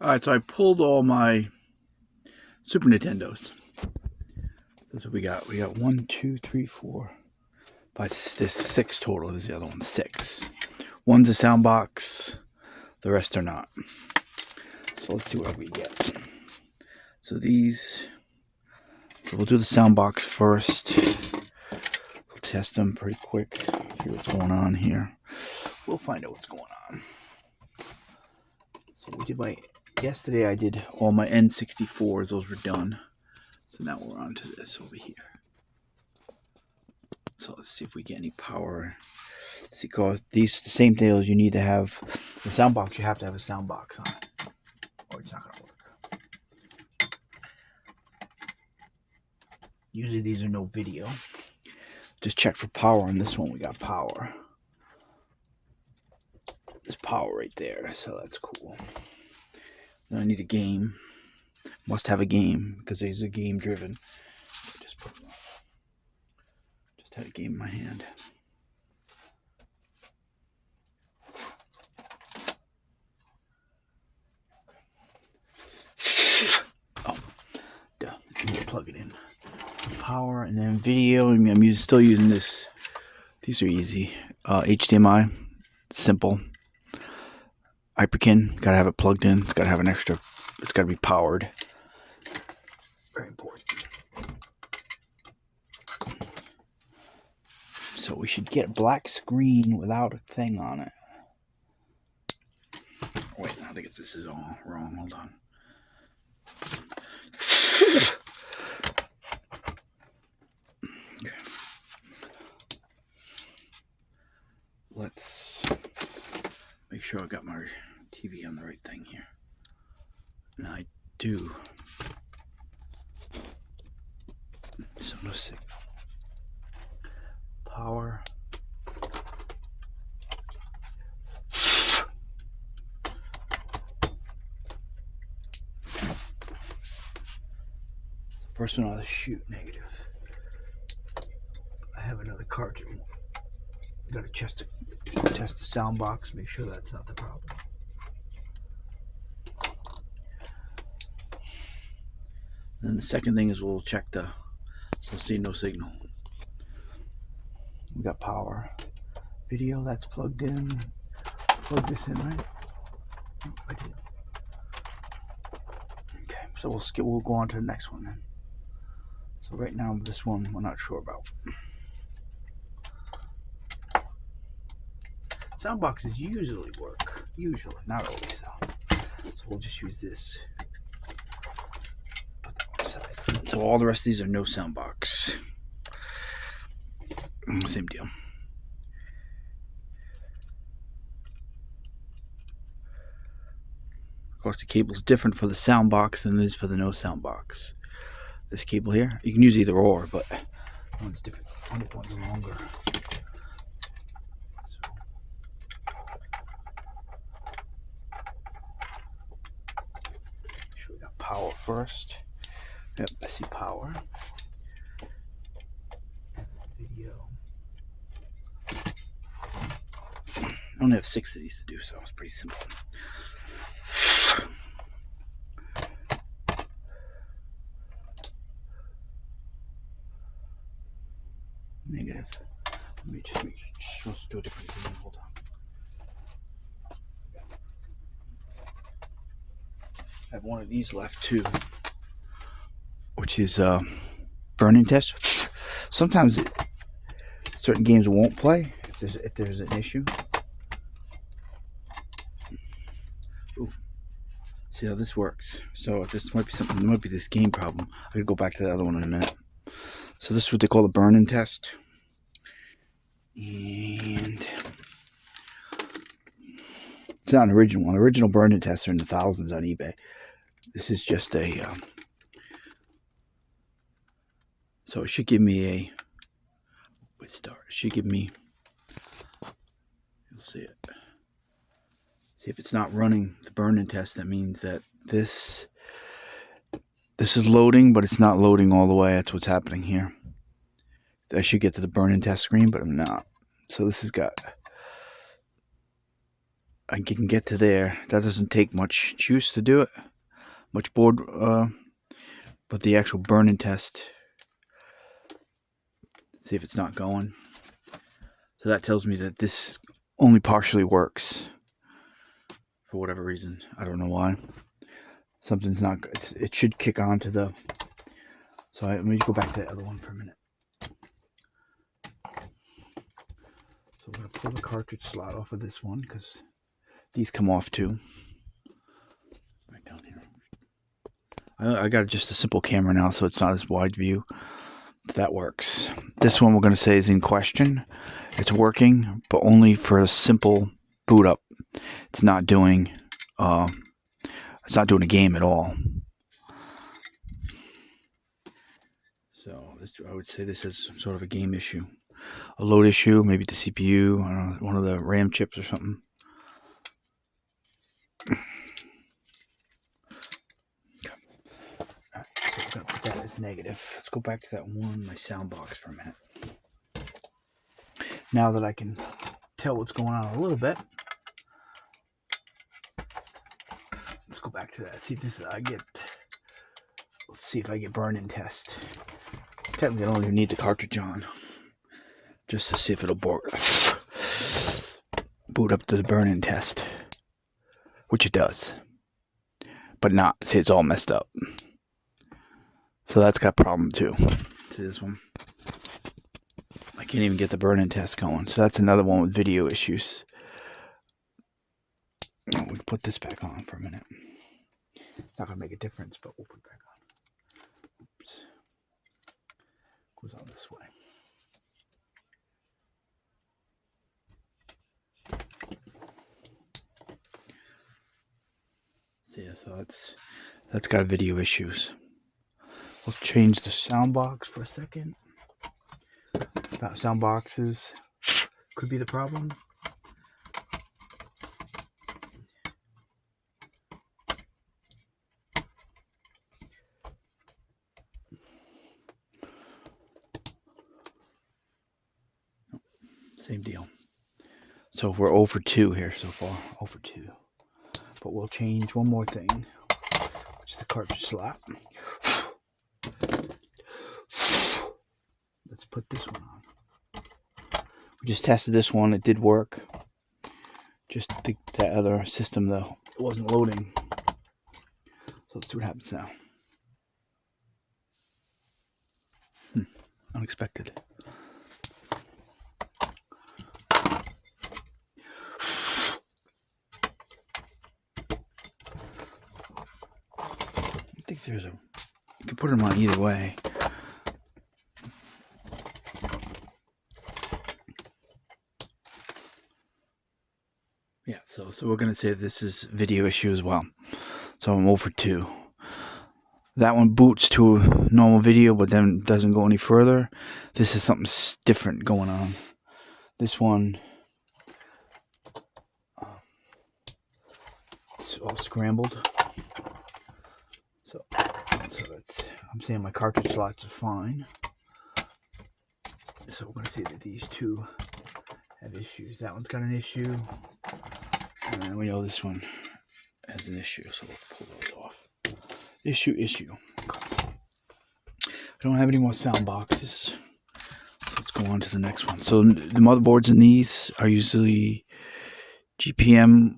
Alright, so I pulled all my Super Nintendos. That's what we got. We got 1, 2, 3, 4, 5. There's 6 total. There's the other one, 6. One's a sound box. The rest are not. So let's see what we get. So these. So we'll do the sound box first. We'll test them pretty quick. See what's going on here. We'll find out what's going on. So we did yesterday I did all my N64s. Those were done. So now we're on to this over here. So let's see if we get any power. See, because these the same deals. You need to have the sound box. You have to have a sound box on it, or it's not gonna work. Usually these are no video. Just check for power on this one. We got power. There's power right there, so that's cool. Then I need a game. Must have a game because these are game driven. Just had a game in my hand. Oh, duh. Plug it in. Power and then video. I mean, I'm still using this. These are easy. HDMI, simple. Hyperkin, gotta have it plugged in. It's gotta have an extra. It's gotta be powered. Very important. So we should get a black screen without a thing on it. Wait, I think this is all wrong. Hold on. Okay. Let's make sure I got my TV on the right thing here. And I do. So no signal. Power. First one on the shoot, negative. I have another cartridge. Got to test the sound box, make sure that's not the problem. And then the second thing is we'll check so see no signal. We got power. Video, that's plugged in. Plug this in, right? Oh, I did. Okay, so we'll go on to the next one then. So right now this one we're not sure about. Sound boxes usually work. Usually, not always though. So we'll just use this. Put that one aside. So all the rest of these are no sound box. Same deal. Of course, the cable's different for the sound box than it is for the no sound box. This cable here, you can use either or, but one's different. One's longer. Power first. Yep, I see power. Video. I only have 6 of these to do, so it's pretty simple. Negative. Let me just make sure let's do a different thing. Hold on. I have one of these left too, which is burn-in test. Sometimes certain games won't play if there's an issue. Ooh. See how this works. So if this might be something, there might be this game problem. I could go back to the other one in a minute. So this is what they call the burn-in test, and it's not an original one. Original burn-in tests are in the thousands on eBay. This is just a, so it should give me it should give me, you'll see it. See if it's not running the burn-in test, that means that this is loading, but it's not loading all the way. That's what's happening here. I should get to the burn-in test screen, but I'm not. So this has got I can get to there. That doesn't take much juice to do it, much board, but the actual burn-in test, see if it's not going. So that tells me that this only partially works for whatever reason. I don't know why. Something's not good. It should kick on to the... So let me go back to the other one for a minute. So we're going to pull the cartridge slot off of this one because these come off too. Right down here. I got just a simple camera now, so it's not as wide view. That works. This one we're going to say is in question. It's working, but only for a simple boot up. It's not doing a game at all. So this, I would say this is sort of a game issue. A load issue, maybe the CPU, I don't know, one of the RAM chips or something. Okay. Alright, so we're going to put that as negative. Let's go back to that one, my sound box for a minute. Now that I can tell what's going on a little bit, let's go back to that. See if this let's see if I get burn-in test. Technically I don't even need the cartridge on, just to see if it'll boot up to the burn-in test, which it does, but not. See, it's all messed up. So that's got a problem too. See this one? I can't even get the burn-in test going. So that's another one with video issues. We can put this back on for a minute. Not gonna make a difference, but we'll put it back on. Oops. Goes on this way. So yeah, so that's got video issues. We'll change the sound box for a second. That sound boxes could be the problem. Same deal. So we're 0 for 2 here so far. 0 for 2. But we'll change one more thing, which is the cartridge slot. Let's put this one on. We just tested this one. It did work. Just that other system, though, it wasn't loading. So let's see what happens now. Unexpected. I think there's you can put them on either way. Yeah, so we're going to say this is video issue as well. So I'm 0 for 2. That one boots to a normal video, but then doesn't go any further. This is something different going on. This one, it's all scrambled. So that's, I'm saying my cartridge slots are fine. So we're going to say that these two have issues. That one's got an issue. And then we know this one has an issue. So we'll pull those off. Issue. I don't have any more sound boxes. Let's go on to the next one. So the motherboards in these are usually GPM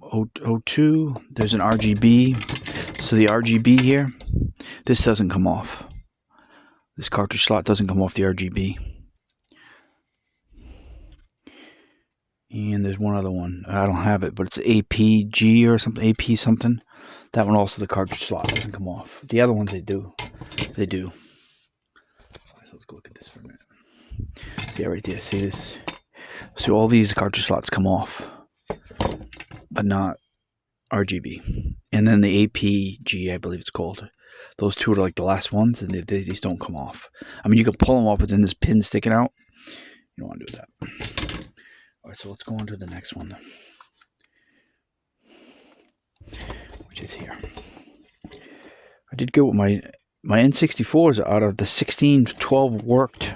02. There's an RGB. So the RGB here, this doesn't come off. This cartridge slot doesn't come off the RGB. And there's one other one. I don't have it, but it's APG or something. AP something. That one also, the cartridge slot doesn't come off. The other ones, they do. They do. So let's go look at this for a minute. See right there. See this? So all these cartridge slots come off, but not RGB. And then the APG, I believe it's called. Those two are like the last ones, and they just don't come off. I mean, you can pull them off, but then this pin sticking out. You don't want to do that. All right, so let's go on to the next one, which is here. I did go with my N64s out of the 16, 12 worked.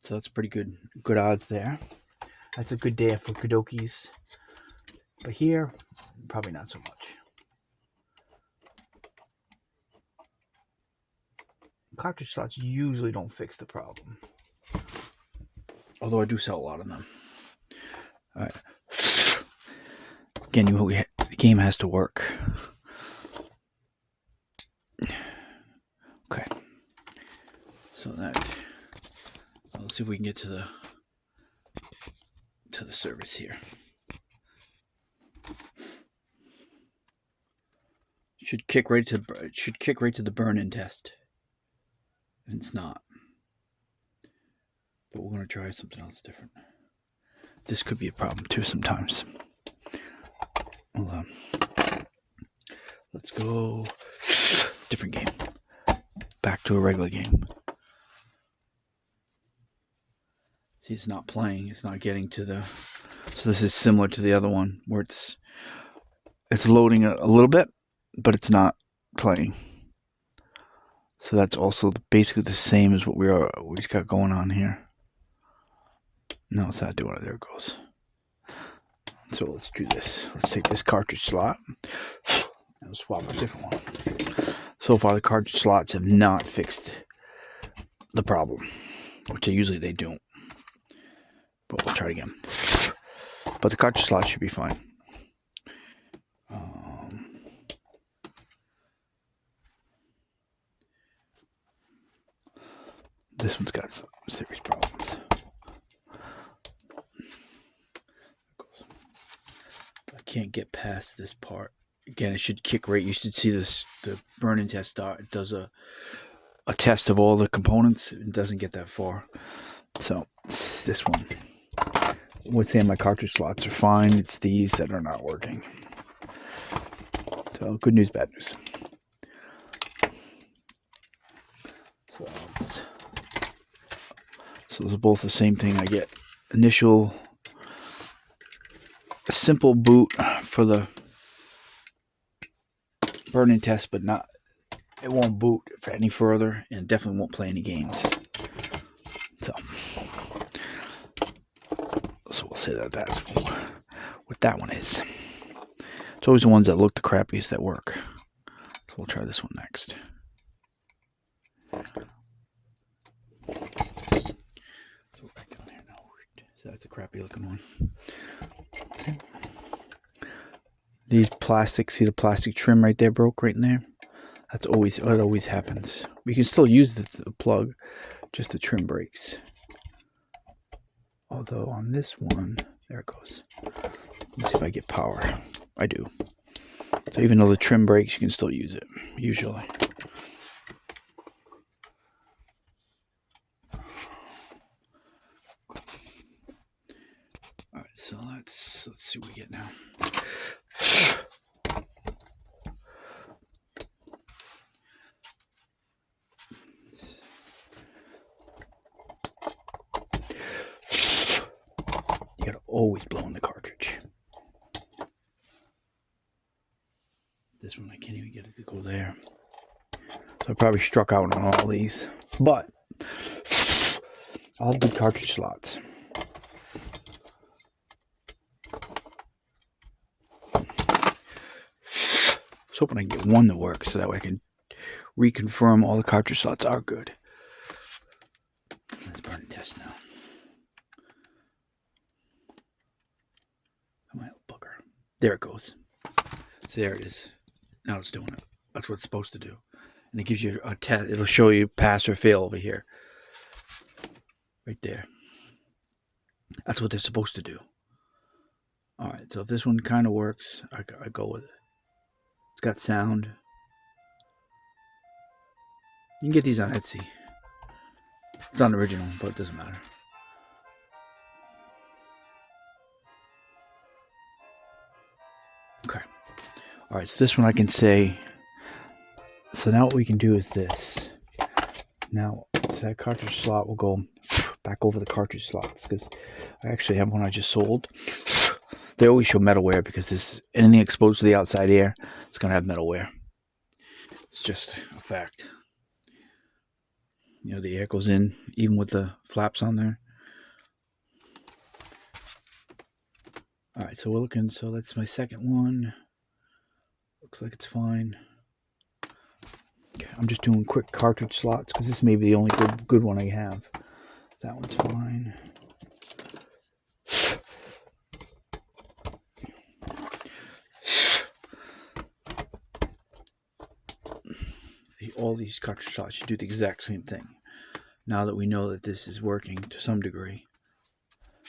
So that's pretty good odds there. That's a good day for Kodokis. But here, probably not so much. Cartridge slots usually don't fix the problem. Although I do sell a lot of them. Alright. Again, the game has to work. Okay. So let's see if we can get to the service here. Should kick right to the burn-in test. And it's not. But we're going to try something else different. This could be a problem too sometimes. Hold on. Let's go. Different game. Back to a regular game. See, it's not playing. It's not getting to the... So this is similar to the other one where it's loading a little bit, but it's not playing. So that's also basically the same as what we've got going on here. No, it's not doing it. There it goes. So let's do this. Let's take this cartridge slot and swap a different one. So far, the cartridge slots have not fixed the problem, which usually they don't. But we'll try it again. But the cartridge slot should be fine. This one's got some serious problems. I can't get past this part. Again, it should kick right. You should see this. The burn-in test start. It does a test of all the components. It doesn't get that far. So it's this one. What's saying my cartridge slots are fine. It's these that are not working. So good news, bad news. So those are both the same thing. I get initial simple boot for the burn-in test, but not. It won't boot for any further, and definitely won't play any games. So we'll say that's what that one is. It's always the ones that look the crappiest that work. So we'll try this one next. So right down here now. So that's a crappy looking one. These plastics, see the plastic trim right there broke right in there? That's always, it always happens. We can still use the plug, just the trim breaks. Although on this one, there it goes. Let's see if I get power. I do. So even though the trim breaks, you can still use it, usually. Alright, so let's see what we get now. You gotta always blow in the cartridge. This one I can't even get it to go there. So I probably struck out on all these. But I'll have good cartridge slots. I was hoping I can get one that works so that way I can reconfirm all the cartridge slots are good. Let's burn and test now. Come on, bugger. There it goes. So there it is. Now it's doing it. That's what it's supposed to do. And it gives you a test. It'll show you pass or fail over here. Right there. That's what they're supposed to do. Alright, so if this one kind of works, I go with it. It's got sound. You can get these on Etsy. It's not original, but it doesn't matter. Okay. Alright, so this one I can say. So now what we can do is this. Now, so that cartridge slot will go back over the cartridge slots, because I actually have one I just sold. They always show metal wear because there's anything exposed to the outside air, it's going to have metal wear. It's just a fact. You know, the air goes in even with the flaps on there. Alright, so we're looking, so that's my second one. Looks like it's fine. Okay, I'm just doing quick cartridge slots because this may be the only good one I have. That one's fine. All these cartridge slots, you do the exact same thing. Now that we know that this is working to some degree.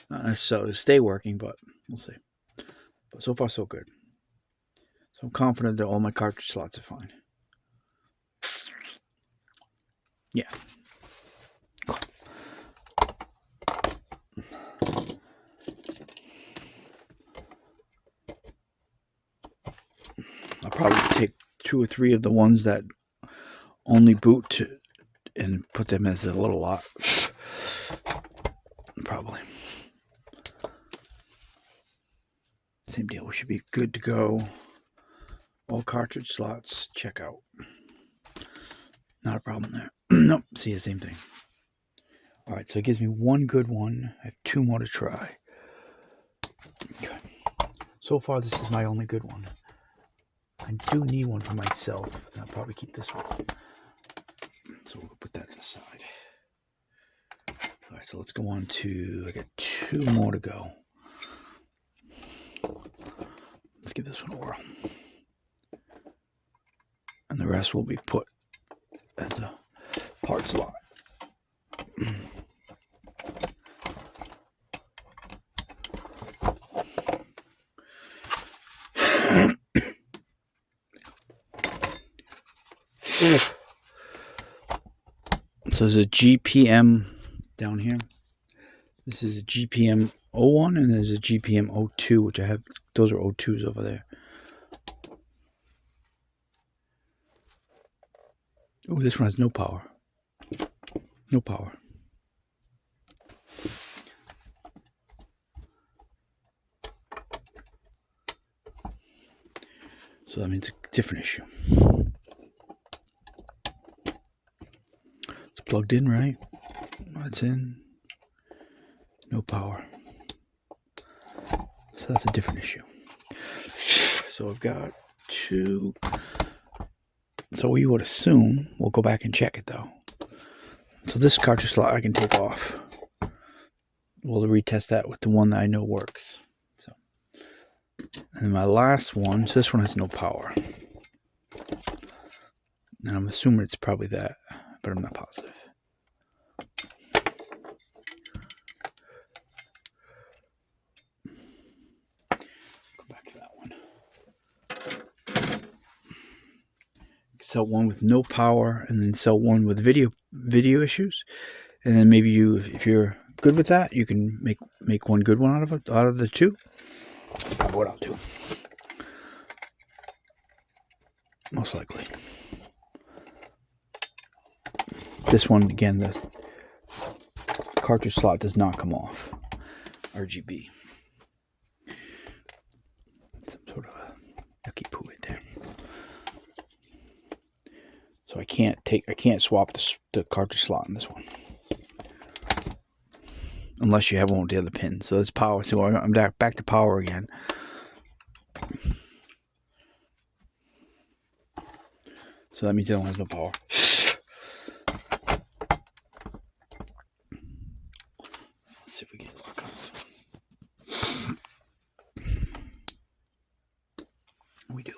Not necessarily to stay working, but we'll see. But so far, so good. So I'm confident that all my cartridge slots are fine. Yeah. I'll probably take 2 or 3 of the ones that only boot and put them as a little lot. Probably. Same deal. We should be good to go. All cartridge slots, check out. Not a problem there. Nope, see the same thing. Alright, so it gives me one good one. I have 2 more to try. Okay. So far, this is my only good one. I do need one for myself, and I'll probably keep this one. So we'll put that to the side. Alright, so let's go on to, I got 2 more to go. Let's give this one a whirl. And the rest will be put as a part slot. So there's a GPM down here. This is a GPM 01 and there's a GPM 02, which I have. Those are 02s over there. Oh, this one has no power. No power. So that means a different issue. It's plugged in, right? That's in. No power. So that's a different issue. So I've got 2. So we would assume, we'll go back and check it though. So this cartridge slot I can take off. We'll retest that with the one that I know works. So, and then my last one, so this one has no power. And I'm assuming it's probably that, but I'm not positive. Go back to that one. Sell one with no power, and then sell one with video issues, and then maybe if you're good with that, you can make one good one out of the 2. That's what I'll do. Most likely. This one again, the cartridge slot does not come off. RGB. Some sort of a yucky poo right there. So I can't swap the cartridge slot in this one. Unless you have one with the other pin. So that's power. So I'm back to power again. So that means the other one has no power. Let's see if we get luck on this one. We do.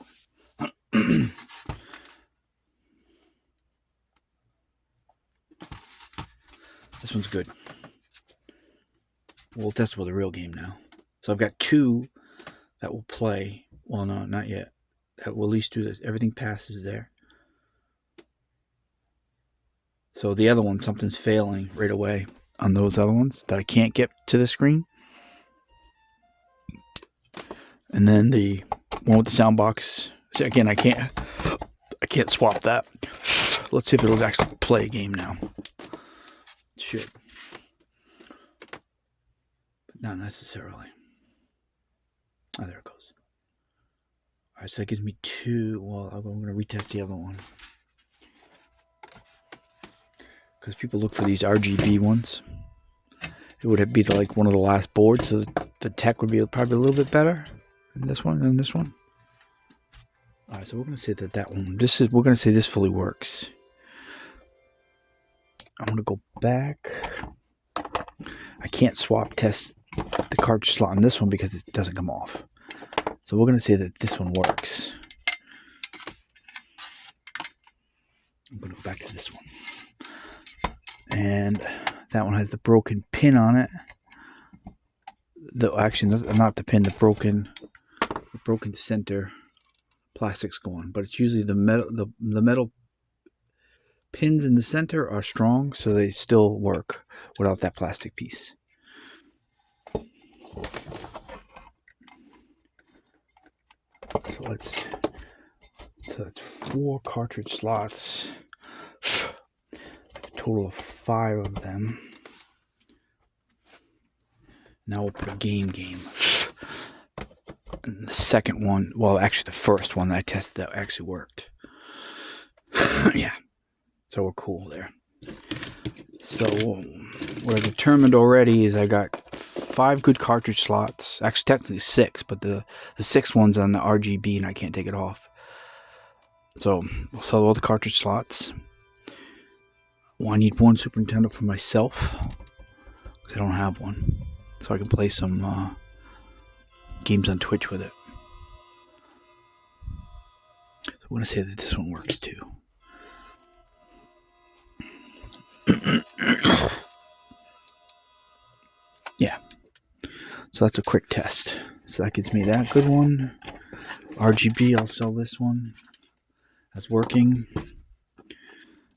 This one's good. We'll test it with a real game now. So I've got 2 that will play. Well, no, not yet. That will at least do this. Everything passes there. So the other one, something's failing right away on those other ones that I can't get to the screen. And then the one with the sound box. So again, I can't swap that. Let's see if it'll actually play a game now. It should. But not necessarily. Oh, there it goes. Alright, so that gives me 2. Well, I'm going to retest the other one. Because people look for these RGB ones. It would be like one of the last boards. So the tech would be probably a little bit better than this one and this one. All right, so we're gonna say that one. We're gonna say this fully works. I'm gonna go back. I can't swap test the cartridge slot on this one because it doesn't come off. So we're gonna say that this one works. I'm gonna go back to this one, and that one has the broken pin on it. Actually, not the pin, the broken center plastic's gone, but it's usually the metal pins in the center are strong, so they still work without that plastic piece. So that's 4 cartridge slots, a total of 5 of them. Now we'll put a game. And the second one, well, actually the first one that I tested that actually worked. Yeah, so we're cool there. So what I determined already is I got 5 good cartridge slots. Actually, technically 6, but the 6th one's on the RGB and I can't take it off. So we'll sell all the cartridge slots. Well, I need one Super Nintendo for myself because I don't have one, so I can play some games on Twitch with it. So I'm going to say that this one works too. Yeah. So that's a quick test. So that gives me that good one. RGB, I'll sell this one. That's working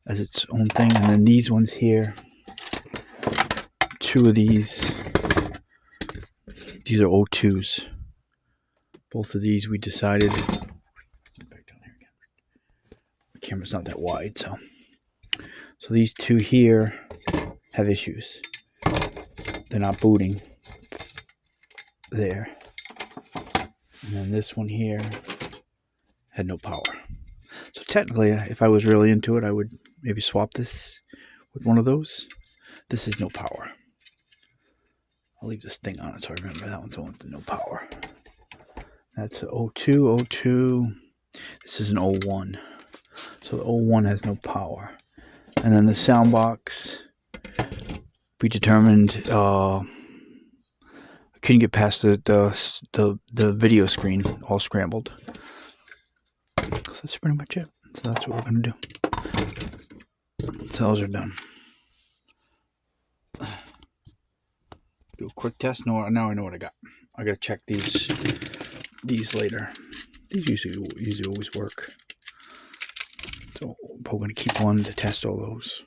as its own thing. And then these ones here, 2 of these are O2s. Both of these we decided. Back down here again. The camera's not that wide, so these 2 here have issues. They're not booting. There. And then this one here had no power. So technically, if I was really into it, I would maybe swap this with one of those. This is no power. I'll leave this thing on it so I remember that one's the one with no power. That's an O2. This is an O1. So the O1 has no power. And then the sound box, we determined I couldn't get past the video screen, all scrambled. So that's pretty much it. So that's what we're going to do. So those are done. Do a quick test. Now I know what I got. I got to check these later. These usually always work. So we're going to keep one to test all those.